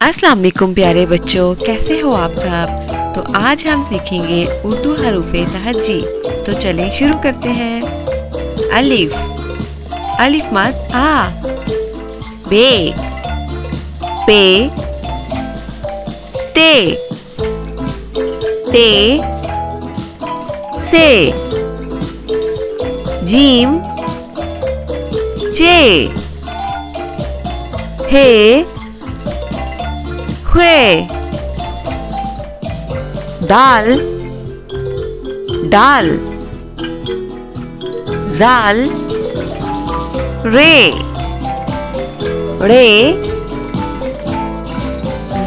अस्सलाम वालेकुम प्यारे बच्चों, कैसे हो आप सब। तो आज हम सीखेंगे उर्दू हरूफ़े तहज्जी। तो चलें शुरू करते हैं। अलिफ, अलिफ मद आ। बे, पे, ते, ते, से, जीम, जे, हे, ख्वे, दाल, डाल, जाल, रे, रे,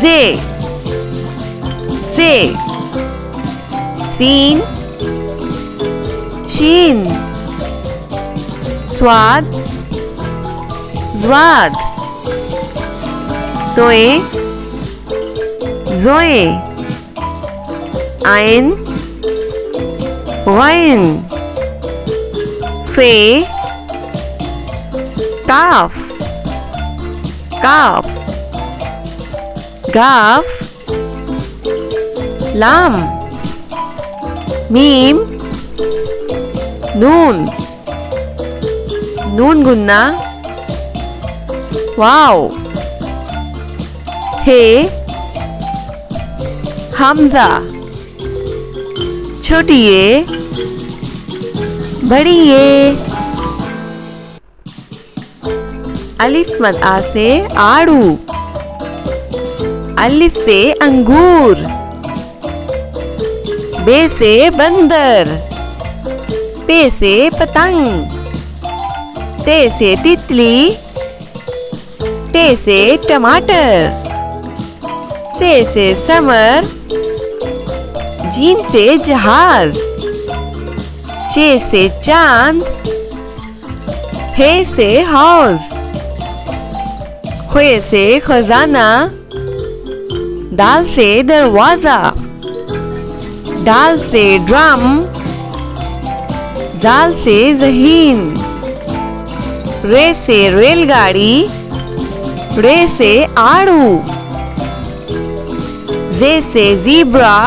जे, सीन, शीन, स्वाद, ज़्वाद, तोए, ज़ोए, आइन, वाइन, फे, काफ, काफ, गाफ, लाम, मीम, नून, नून गुन्ना, वाव, हे, हमजा, छोटी ये, बड़ी ये। अलिफ मद आ से आड़ू, अलिफ से अंगूर, बे से बंदर, पे से पतंग, ते से तितली, टे से टमाटर, से समर, जीम से जहाज, चे से चांद, हे से हौज, ख्वे से खजाना, दाल से दरवाजा, डाल से ड्रम, जाल से ज़हीन, रे से रेलगाड़ी, रे से आड़ू, जे से ज़ीब्रा,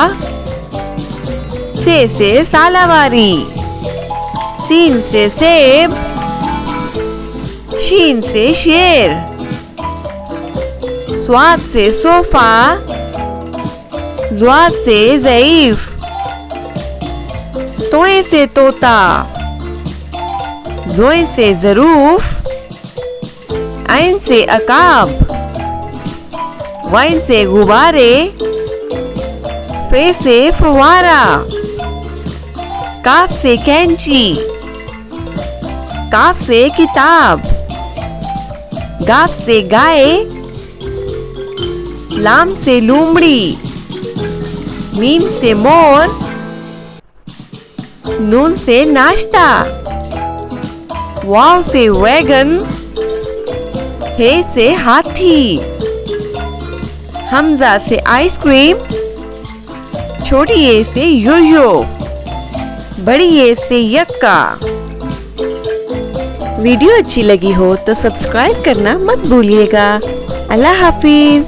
से सालावारी, सीन से सेब, शीन से शेर, स्वाद से सोफा, ज़्वाद से ज़ईफ, तोए से तोता, ज़ोए से ज़रूफ, आइन से अकाब, वाइन से गुब्बारे, फे से फवारा, काफ से कैंची, काफ से किताब, गाफ से गाय, लाम से लूमड़ी, मीम से मोर, नून से नाश्ता, वाव से वैगन, हे से हाथी, हमजा से आइसक्रीम, छोटी ए से यो-यो, बड़ी ए से यक्का। वीडियो अच्छी लगी हो तो सब्सक्राइब करना मत भूलिएगा। अल्लाह हाफिज।